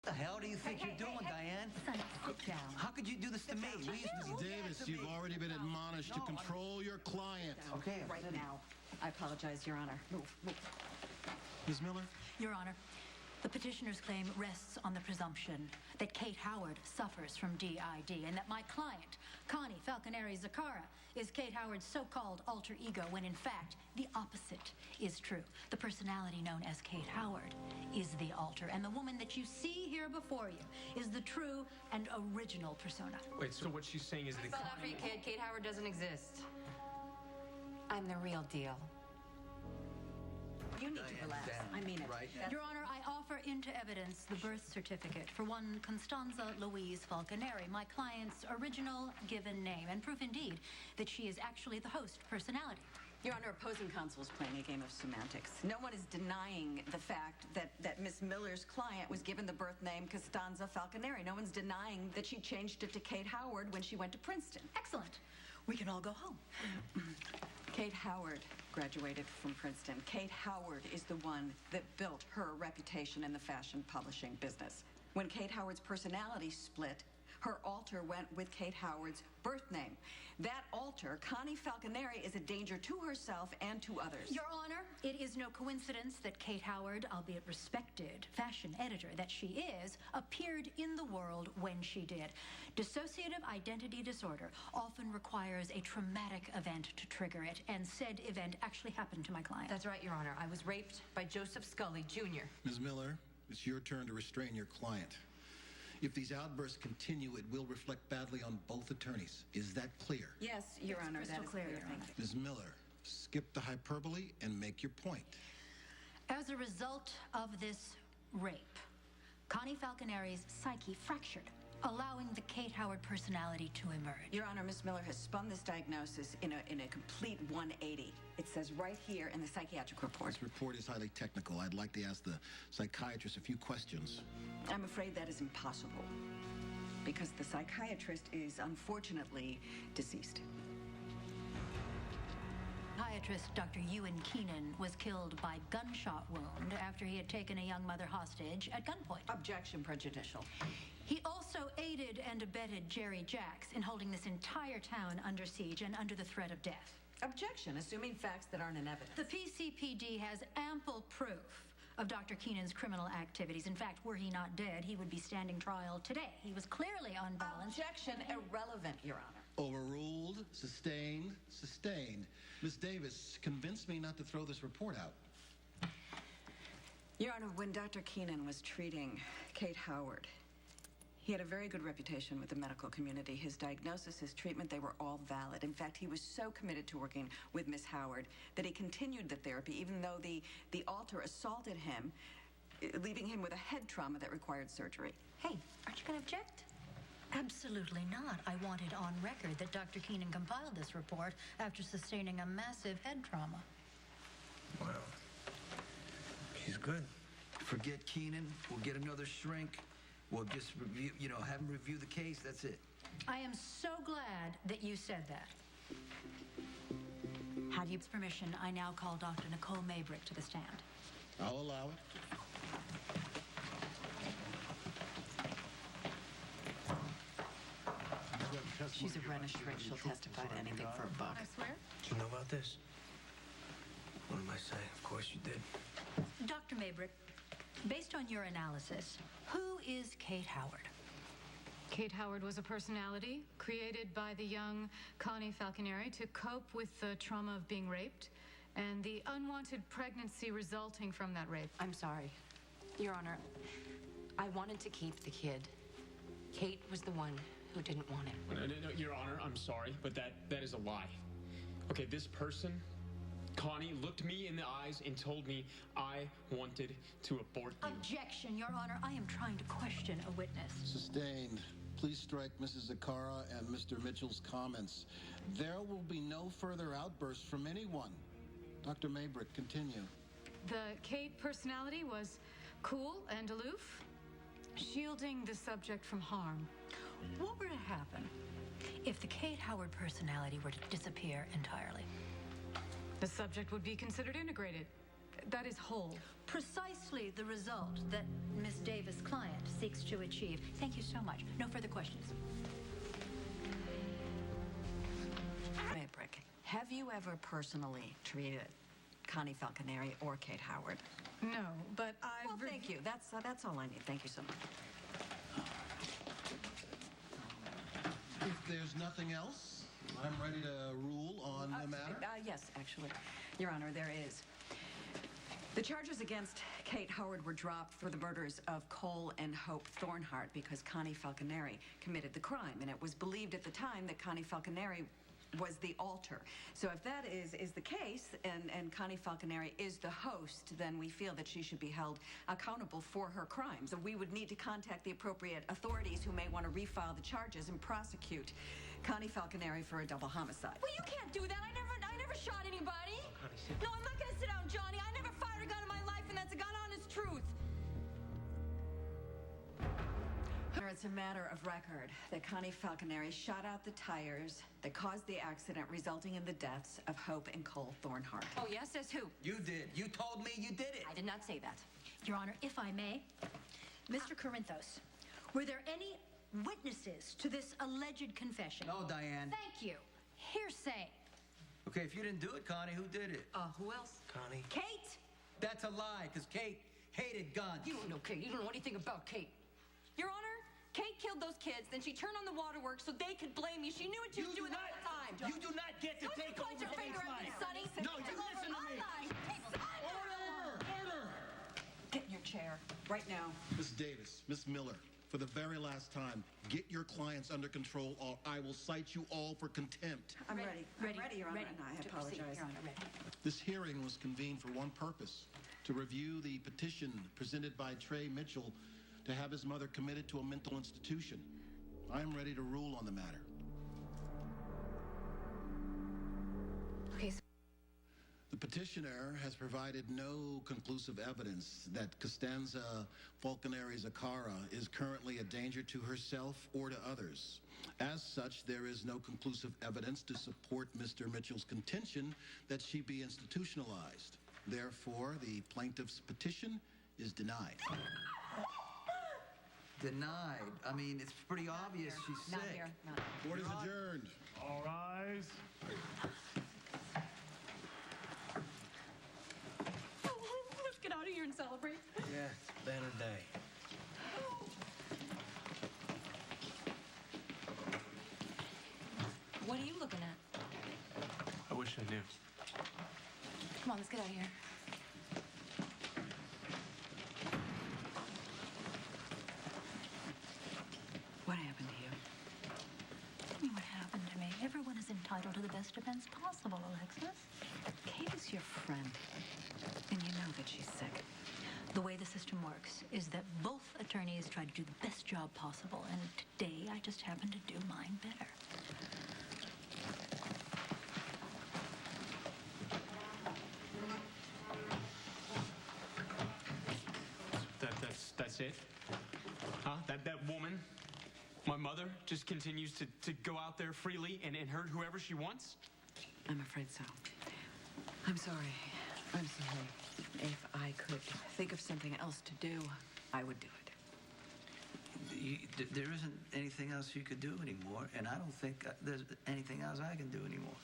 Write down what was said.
What the hell do you think you're doing, Diane? Sonny, sit down. How could you do this to me? We used to be Davis, you've already been admonished to control your client. Okay, Right now. I apologize, Your Honor. Move. Ms. Miller? Your Honor, the petitioner's claim rests on the presumption that Kate Howard suffers from DID and that my client, Connie Falconeri Zaccara, is Kate Howard's so-called alter ego when in fact the opposite is true. The personality known as Kate Howard is the alter, and the woman that you see here before you is the true and original persona. Wait, so what she's saying is that Spell it out for you, kid. Kate Howard doesn't exist. I'm the real deal. You need to relax. I mean it. Right. Your Honor, I offer into evidence the birth certificate for one Constanza Louise Falconeri, my client's original given name, and proof indeed that she is actually the host personality. Your Honor, opposing counsel is playing a game of semantics. No one is denying the fact that Miss Miller's client was given the birth name Constanza Falconeri. No one's denying that she changed it to Kate Howard when she went to Princeton. Excellent. We can all go home. Kate Howard graduated from Princeton. Kate Howard is the one that built her reputation in the fashion publishing business. When Kate Howard's personality split, her alter went with Kate Howard's birth name. That alter, Connie Falconeri, is a danger to herself and to others. Your Honor, it is no coincidence that Kate Howard, albeit respected fashion editor that she is, appeared in the world when she did. Dissociative identity disorder often requires a traumatic event to trigger it, and said event actually happened to my client. That's right, Your Honor. I was raped by Joseph Scully, Jr. Ms. Miller, it's your turn to restrain your client. If these outbursts continue, it will reflect badly on both attorneys. Is that clear? Yes, Your Honor, that crystal is clear, clear. Your Thank Honor. you. Ms. Miller, skip the hyperbole and make your point. As a result of this rape, Connie Falconeri's psyche fractured, allowing the Kate Howard personality to emerge. Your Honor, Ms. Miller has spun this diagnosis in a complete 180. It says right here in the psychiatric report. This report is highly technical. I'd like to ask the psychiatrist a few questions. I'm afraid that is impossible because the psychiatrist is unfortunately deceased. Psychiatrist Dr. Ewan Keenan was killed by gunshot wound after he had taken a young mother hostage at gunpoint. Objection, prejudicial. He also aided and abetted Jerry Jacks in holding this entire town under siege and under the threat of death. Objection, assuming facts that aren't in evidence. The PCPD has ample proof of Dr. Keenan's criminal activities. In fact, were he not dead, he would be standing trial today. He was clearly unbalanced. Objection, irrelevant, Your Honor. Overruled, sustained, sustained. Ms. Davis, convince me not to throw this report out. Your Honor, when Dr. Keenan was treating Kate Howard, he had a very good reputation with the medical community. His diagnosis, his treatment, they were all valid. In fact, he was so committed to working with Miss Howard that he continued the therapy, even though the alter assaulted him, leaving him with a head trauma that required surgery. Hey, aren't you going to object? Absolutely not. I wanted on record that Dr. Keenan compiled this report after sustaining a massive head trauma. Well, she's good. Forget Keenan. We'll get another shrink. We'll just review, have him review the case. That's it. I am so glad that you said that. Have you permission, I now call Dr. Nicole Maybrick to the stand. I'll allow it. She's a Renish shrink. She'll testify to anything for a buck. I swear. Did you know about this? What am I saying? Of course you did. Dr. Maybrick, based on your analysis, who is Kate Howard? Kate Howard was a personality created by the young Connie Falconeri to cope with the trauma of being raped and the unwanted pregnancy resulting from that rape. I'm sorry. Your Honor, I wanted to keep the kid. Kate was the one who didn't want him. No, Your Honor, I'm sorry, but that is a lie. Okay, this person, Connie, looked me in the eyes and told me I wanted to abort you. Objection, Your Honor. I am trying to question a witness. Sustained. Please strike Mrs. Zaccara and Mr. Mitchell's comments. There will be no further outbursts from anyone. Dr. Maybrick, continue. The Kate personality was cool and aloof, shielding the subject from harm. What were to happen if the Kate Howard personality were to disappear entirely? The subject would be considered integrated, That is whole. Precisely the result that Miss Davis' client seeks to achieve. Thank you so much. No further questions. Maybrick, have you ever personally treated Connie Falconeri or Kate Howard? No, but I've... Well, thank you. That's all I need. Thank you so much. If there's nothing else, I'm ready to rule on the matter. Yes, actually. Your Honor, there is. The charges against Kate Howard were dropped for the murders of Cole and Hope Thornhart because Connie Falconeri committed the crime, and it was believed at the time that Connie Falconeri was the alter. So if that is the case, and Connie Falconeri is the host, then we feel that she should be held accountable for her crimes. We would need to contact the appropriate authorities who may want to refile the charges and prosecute Connie Falconeri for a double homicide. Well, you can't do that. I never shot anybody. No, I'm not gonna sit down, Johnny. I never fired a gun in my life, and that's a God-honest truth. It's a matter of record that Connie Falconeri shot out the tires that caused the accident resulting in the deaths of Hope and Cole Thornhart. Oh, yes? Says who? You did. You told me you did it. I did not say that. Your Honor, if I may, Mr. Corinthos, were there any witnesses to this alleged confession? No, Diane. Thank you. Hearsay. Okay, if you didn't do it, Connie, who did it? Who else? Connie. Kate! That's a lie, because Kate hated guns. You don't know Kate. You don't know anything about Kate. Your Honor, Kate killed those kids, then she turned on the waterworks so they could blame me. She knew what she was doing the whole time. You do not get to take Don't you point your over finger Kate's at me, life. Sonny. No, you listen to me. Order! Get in your chair right now. Miss Davis, Miss Miller, for the very last time, get your clients under control or I will cite you all for contempt. I'm ready. Ready, I'm ready, Your Honor, ready and I to proceed, apologize. Your Honor, ready. This hearing was convened for one purpose, to review the petition presented by Trey Mitchell to have his mother committed to a mental institution. I am ready to rule on the matter. Okay, so The petitioner has provided no conclusive evidence that Costanza Falconeri Zakara is currently a danger to herself or to others. As such, there is no conclusive evidence to support Mr. Mitchell's contention that she be institutionalized. Therefore, the plaintiff's petition is denied. Denied. I mean, it's pretty obvious she's sick. not here. Not here. Court is adjourned. All rise. Let's get out of here and celebrate. Yeah, it's been a day. What are you looking at? I wish I knew. Come on, let's get out of here. What happened to you? What happened to me? Everyone is entitled to the best defense possible, Alexis. Kate is your friend, and you know that she's sick. The way the system works is that both attorneys try to do the best job possible, and today I just happen to do mine better. That's it? Huh? That woman, my mother, just continues to go out there freely and hurt whoever she wants? I'm afraid so. I'm sorry. I'm sorry. If I could think of something else to do, I would do it. There isn't anything else you could do anymore, and I don't think there's anything else I can do anymore.